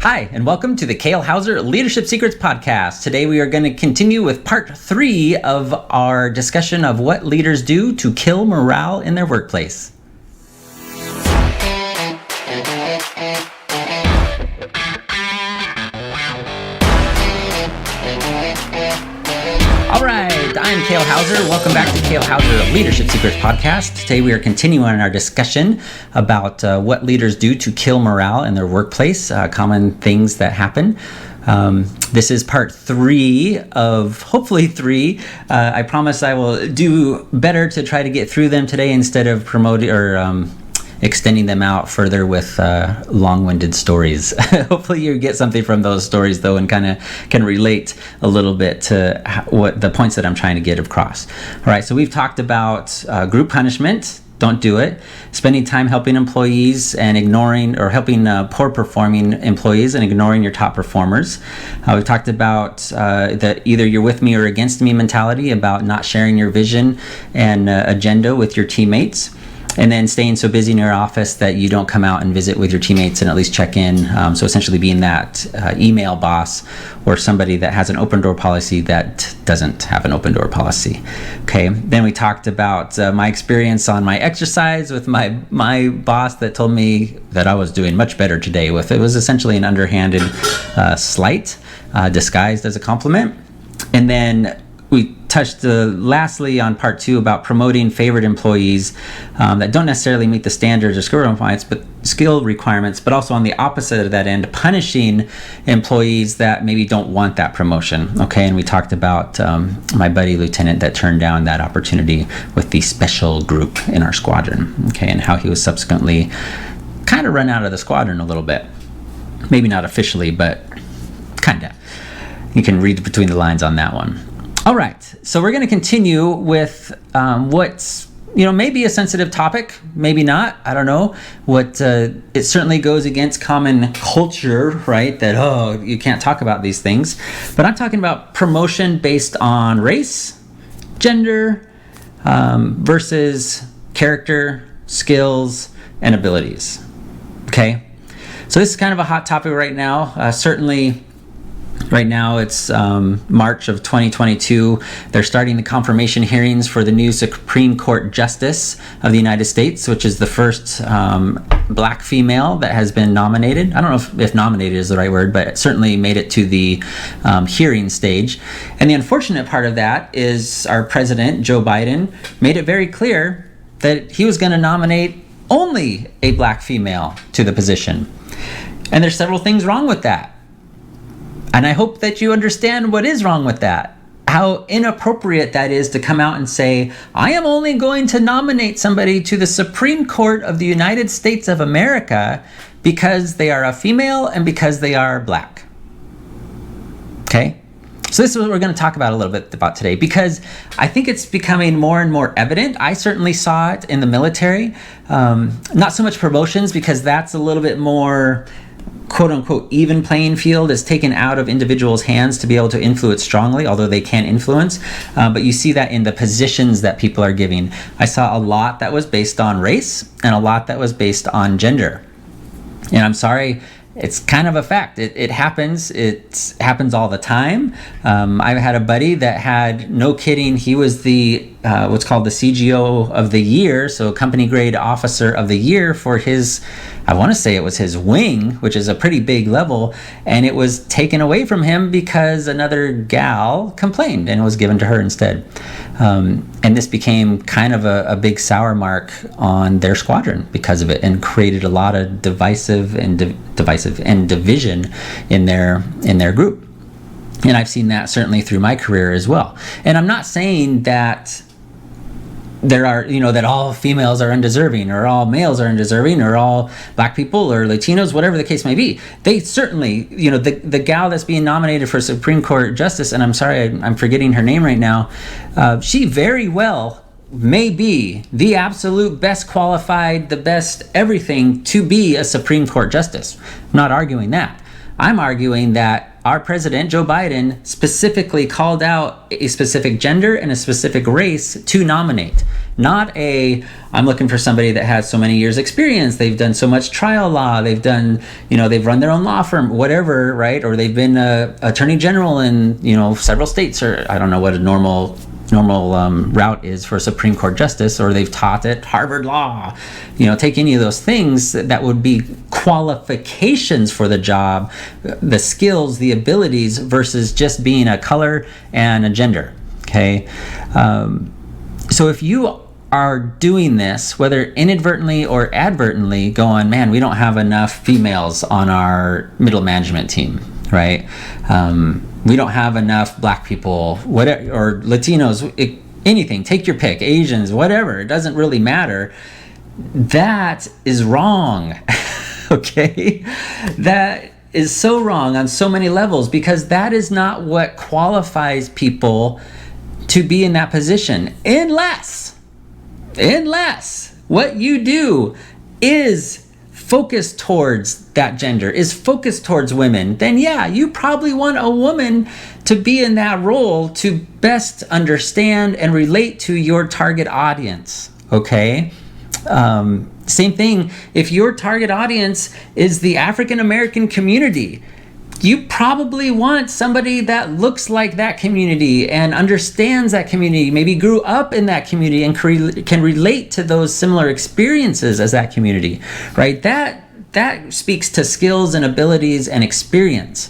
Hi, and welcome to the Kale Houser Leadership Secrets podcast. Today we are going to continue with part 3 of our discussion of what leaders do to kill morale in their workplace. All right, I'm Kale Houser. Welcome back to Kale Houser Leadership Secrets podcast. Today we are continuing on our discussion about what leaders do to kill morale in their workplace, common things that happen. This is part 3 of hopefully 3. I promise I will do better to try to get through them today instead of promoting or extending them out further with long-winded stories. Hopefully you get something from those stories though and kind of can relate a little bit to what the points that I'm trying to get across. All right, so we've talked about group punishment. Don't do it. Spending time helping employees and ignoring or helping poor performing employees and ignoring your top performers. We've talked about the either you're with me or against me mentality, about not sharing your vision and agenda with your teammates. And then staying so busy in your office that you don't come out and visit with your teammates and at least check in. So essentially being that email boss or somebody that has an open door policy that doesn't have an open door policy. Okay. Then we talked about my experience on my exercise with my boss that told me that I was doing much better today. It was essentially an underhanded slight disguised as a compliment. And then we touched lastly on part 2 about promoting favored employees that don't necessarily meet the standards or skill requirements, but also on the opposite of that end, punishing employees that maybe don't want that promotion. Okay, and we talked about my buddy lieutenant that turned down that opportunity with the special group in our squadron. Okay, and how he was subsequently kind of run out of the squadron a little bit. Maybe not officially, but kind of. You can read between the lines on that one. All right, so we're going to continue with what's, maybe a sensitive topic, maybe not, I don't know. It certainly goes against common culture, right? That, you can't talk about these things. But I'm talking about promotion based on race, gender, versus character, skills, and abilities. Okay, so this is kind of a hot topic right now. Certainly, right now it's March of 2022. They're starting the confirmation hearings for the new Supreme Court Justice of the United States, which is the first black female that has been nominated. I don't know if nominated is the right word, but it certainly made it to the hearing stage. And the unfortunate part of that is our president, Joe Biden, made it very clear that he was going to nominate only a black female to the position. And there's several things wrong with that. And I hope that you understand what is wrong with that. How inappropriate that is to come out and say, I am only going to nominate somebody to the Supreme Court of the United States of America because they are a female and because they are black. Okay? So this is what we're going to talk about a little bit about today, because I think it's becoming more and more evident. I certainly saw it in the military. Not so much promotions, because that's a little bit more quote unquote even playing field is taken out of individuals' hands to be able to influence strongly, although they can influence. But you see that in the positions that people are giving. I saw a lot that was based on race and a lot that was based on gender. And I'm sorry, it's kind of a fact. It happens. It happens all the time. I've had a buddy that had, no kidding, he was the what's called the CGO of the year, so company grade officer of the year for his, I want to say it was his wing, which is a pretty big level, and it was taken away from him because another gal complained and it was given to her instead. And this became kind of a big sour mark on their squadron because of it, and created a lot of divisive and division in their group. And I've seen that certainly through my career as well. And I'm not saying that there are, that all females are undeserving, or all males are undeserving, or all black people or Latinos, whatever the case may be. They certainly, the gal that's being nominated for Supreme Court Justice, and I'm sorry, I'm forgetting her name right now, she very well may be the absolute best qualified, the best everything to be a Supreme Court Justice. I'm not arguing that. I'm arguing that our president, Joe Biden, specifically called out a specific gender and a specific race to nominate. Not I'm looking for somebody that has so many years experience, they've done so much trial law, they've done, they've run their own law firm, whatever, right? Or they've been attorney general in, several states, or I don't know what a normal route is for a Supreme Court justice, or they've taught at Harvard Law. Take any of those things that would be qualifications for the job, the skills, the abilities, versus just being a color and a gender. Okay, so if you are doing this, whether inadvertently or advertently, going, man, we don't have enough females on our middle management team, right? We don't have enough black people, whatever, or Latinos, anything, take your pick, Asians, whatever, it doesn't really matter. That is wrong, okay? That is so wrong on so many levels, because that is not what qualifies people to be in that position, unless what you do is focused towards that gender, is focused towards women. Then yeah, you probably want a woman to be in that role to best understand and relate to your target audience, okay? Same thing, if your target audience is the African American community, you probably want somebody that looks like that community and understands that community, maybe grew up in that community and can relate to those similar experiences as that community, right? That speaks to skills and abilities and experience.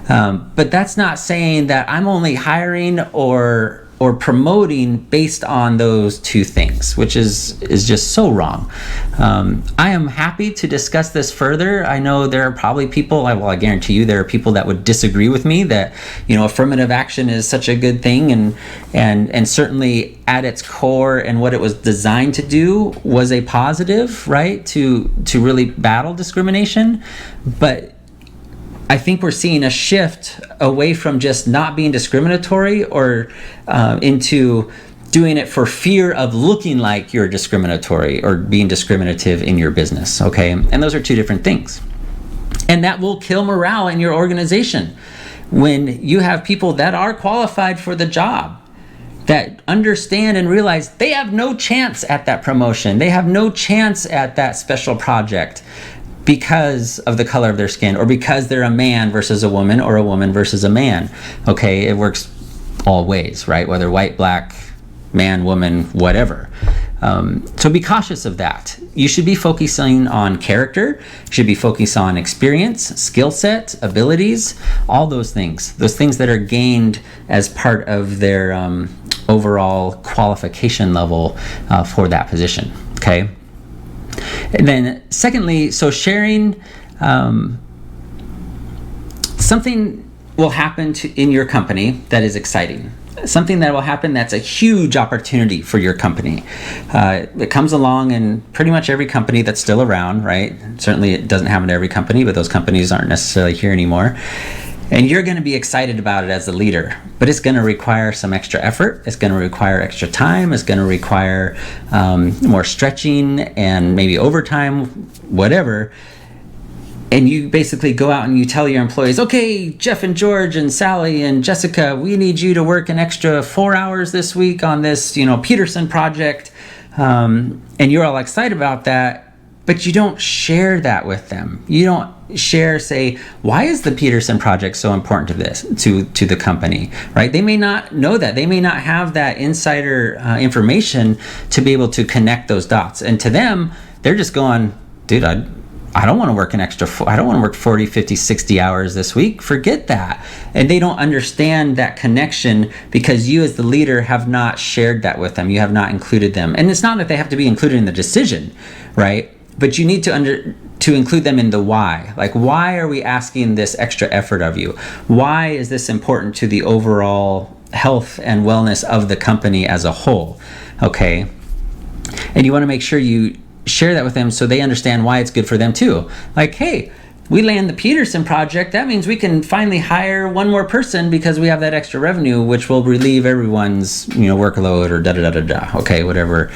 But that's not saying that I'm only hiring or promoting based on those two things, which is just so wrong. I am happy to discuss this further. I know there are probably people, I guarantee you there are people that would disagree with me that, affirmative action is such a good thing, and certainly at its core and what it was designed to do was a positive, right? To really battle discrimination. But I think we're seeing a shift away from just not being discriminatory or into doing it for fear of looking like you're discriminatory or being discriminative in your business, okay? And those are two different things. And that will kill morale in your organization when you have people that are qualified for the job, that understand and realize they have no chance at that promotion, they have no chance at that special project, because of the color of their skin, or because they're a man versus a woman, or a woman versus a man. Okay, it works all ways, right? Whether white, black, man, woman, whatever. So be cautious of that. You should be focusing on character, you should be focused on experience, skill set, abilities, all those things that are gained as part of their overall qualification level for that position, okay? And then secondly, so sharing, something will happen in your company that is exciting. Something that will happen that's a huge opportunity for your company. It comes along in pretty much every company that's still around, right? Certainly it doesn't happen to every company, but those companies aren't necessarily here anymore. And you're going to be excited about it as a leader, but it's going to require some extra effort. It's going to require extra time. It's going to require more stretching and maybe overtime, whatever. And you basically go out and you tell your employees, okay, Jeff and George and Sally and Jessica, we need you to work an extra 4 hours this week on this, Peterson project. And you're all excited about that, but you don't share that with them. You don't say, why is the Peterson project so important to the company, right? They may not know that. They may not have that insider information to be able to connect those dots. And to them, they're just going, dude, I don't want to work I don't want to work 40, 50, 60 hours this week. Forget that. And they don't understand that connection because you as the leader have not shared that with them. You have not included them. And it's not that they have to be included in the decision, right? But you need to include them in the why. Like, why are we asking this extra effort of you? Why is this important to the overall health and wellness of the company as a whole? Okay. And you want to make sure you share that with them so they understand why it's good for them too. Like, hey, we land the Peterson project, that means we can finally hire one more person because we have that extra revenue, which will relieve everyone's, workload or da-da-da-da-da. Okay, whatever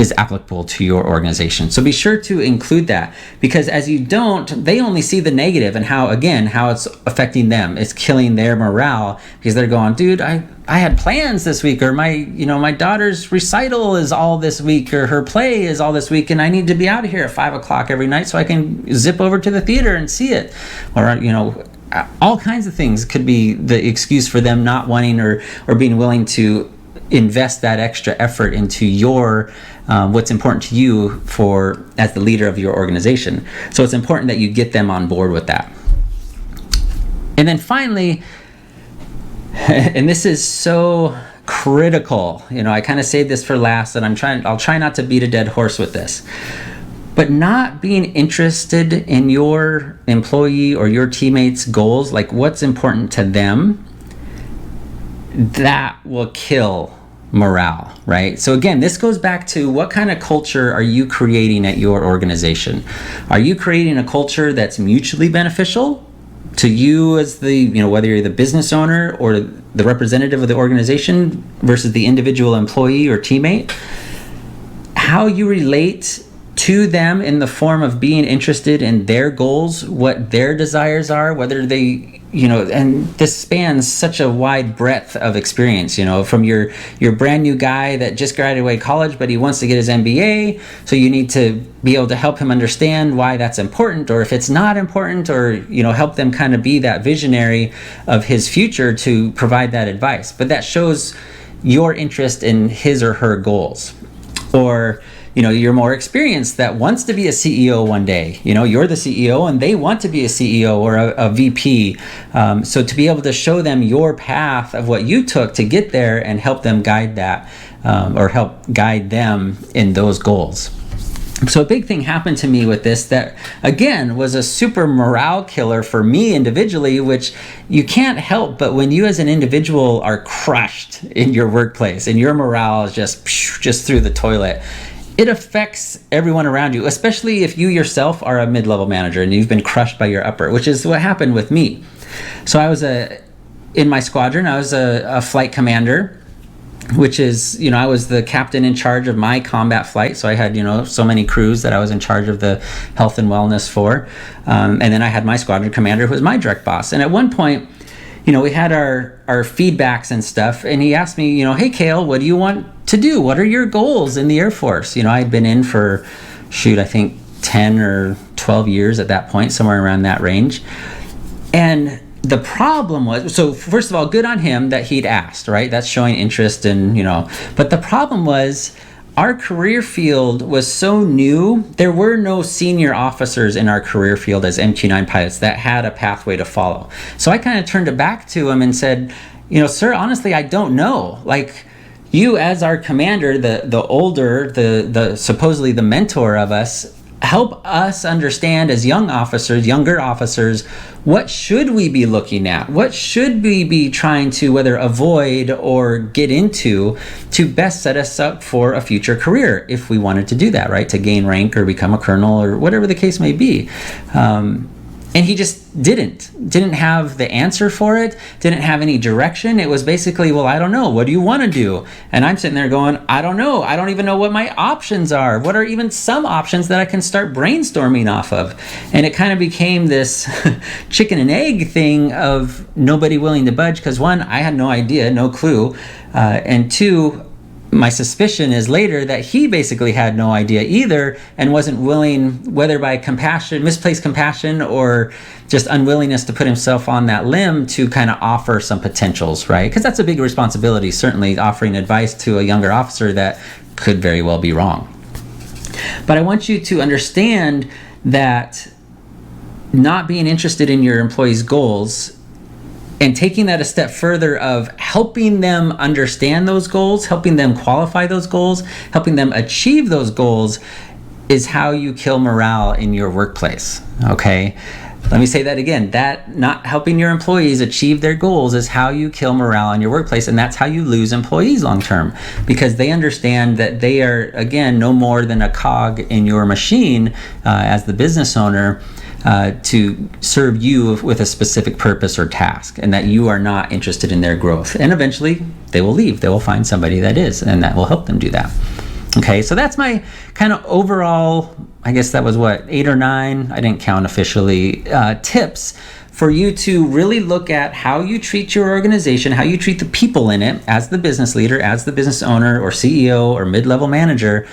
is applicable to your organization. So be sure to include that, because as you don't, they only see the negative and how it's affecting them. It's killing their morale, because they're going, dude, I had plans this week, or my daughter's recital is all this week, or her play is all this week, and I need to be out of here at 5:00 every night so I can zip over to the theater and see it. Or, all kinds of things could be the excuse for them not wanting or being willing to invest that extra effort into your what's important to you as the leader of your organization. So it's important that you get them on board with that. And then finally, and this is so critical, I kind of saved this for last, and I'll try not to beat a dead horse with this. But not being interested in your employee or your teammates' goals, like what's important to them, that will kill morale, right? So again, this goes back to what kind of culture are you creating at your organization? Are you creating a culture that's mutually beneficial to you as whether you're the business owner or the representative of the organization versus the individual employee or teammate? How you relate to them in the form of being interested in their goals, what their desires are, whether they, and this spans such a wide breadth of experience, from your brand new guy that just graduated college, but he wants to get his MBA. So you need to be able to help him understand why that's important, or if it's not important, or, help them kind of be that visionary of his future to provide that advice. But that shows your interest in his or her goals. Or, you're more experienced that wants to be a CEO one day. You're the CEO and they want to be a CEO or a VP. So to be able to show them your path of what you took to get there and help them guide that, or help guide them in those goals. So a big thing happened to me with this that, again, was a super morale killer for me individually, which you can't help but when you as an individual are crushed in your workplace and your morale is just through the toilet, it affects everyone around you, especially if you yourself are a mid-level manager and you've been crushed by your upper, which is what happened with me. So I was in my squadron, I was a flight commander, which is, I was the captain in charge of my combat flight. So I had, so many crews that I was in charge of the health and wellness for. And then I had my squadron commander who was my direct boss. And at one point, we had our feedbacks and stuff. And he asked me, hey, Kale, what do you want to do? What are your goals in the Air Force? I'd been in for, I think 10 or 12 years at that point, somewhere around that range. And the problem was, so first of all, good on him that he'd asked, right? That's showing interest in, but the problem was our career field was so new. There were no senior officers in our career field as MQ-9 pilots that had a pathway to follow. So I kind of turned it back to him and said, sir, honestly, I don't know. Like, you as our commander, the older, the supposedly the mentor of us, help us understand as younger officers, what should we be looking at? What should we be trying to whether avoid or get into to best set us up for a future career if we wanted to do that, right? To gain rank or become a colonel or whatever the case may be. And he just didn't have the answer for it, didn't have any direction. It was basically, well, I don't know. What do you want to do? And I'm sitting there going, I don't know. I don't even know what my options are. What are even some options that I can start brainstorming off of? And it kind of became this chicken and egg thing of nobody willing to budge because one, I had no idea, no clue. And two, my suspicion is later that he basically had no idea either and wasn't willing, whether by misplaced compassion or just unwillingness to put himself on that limb to kind of offer some potentials, right? Because that's a big responsibility, certainly offering advice to a younger officer that could very well be wrong. But I want you to understand that not being interested in your employees' goals and taking that a step further of helping them understand those goals, helping them qualify those goals, helping them achieve those goals is how you kill morale in your workplace, okay? Let me say that again. That not helping your employees achieve their goals is how you kill morale in your workplace, and that's how you lose employees long term because they understand that they are, again, no more than a cog in your machine as the business owner to serve you with a specific purpose or task, and that you are not interested in their growth. And eventually they will leave. They will find somebody that is, and that will help them do that. Okay, so that's my kind of overall, I guess that was what, 8 or 9, I didn't count officially, tips for you to really look at how you treat your organization, how you treat the people in it as the business leader, as the business owner or CEO or mid-level manager,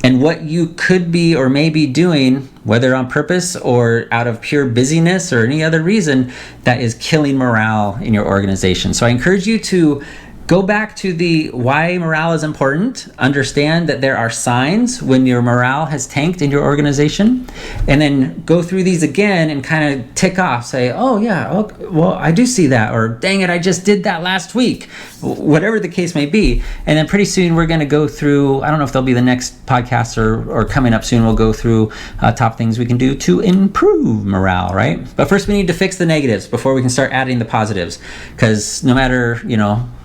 and what you could be or may be doing, whether on purpose or out of pure busyness or any other reason, that is killing morale in your organization. So I encourage you to go back to the why morale is important, understand that there are signs when your morale has tanked in your organization, and then go through these again and kind of tick off, say, oh yeah, okay, well, I do see that, or dang it, I just did that last week, whatever the case may be. And then pretty soon we're going to go through, I don't know if there'll be the next podcast or coming up soon, we'll go through top things we can do to improve morale, right? But first we need to fix the negatives before we can start adding the positives, because no matter,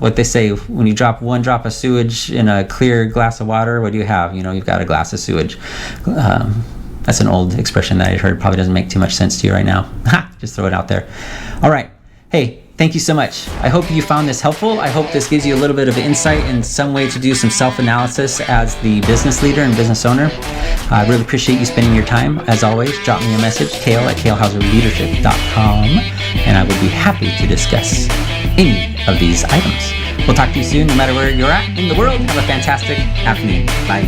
what they say, when you drop one drop of sewage in a clear glass of water, what do you have? You've got a glass of sewage. That's an old expression that I heard, probably doesn't make too much sense to you right now. Just throw it out there. All right. Hey, thank you so much. I hope you found this helpful. I hope this gives you a little bit of insight and some way to do some self-analysis as the business leader and business owner. I really appreciate you spending your time. As always, drop me a message, kale@kalehouserleadership.com, and I would be happy to discuss any of these items. We'll talk to you soon, no matter where you're at in the world. Have a fantastic afternoon. Bye.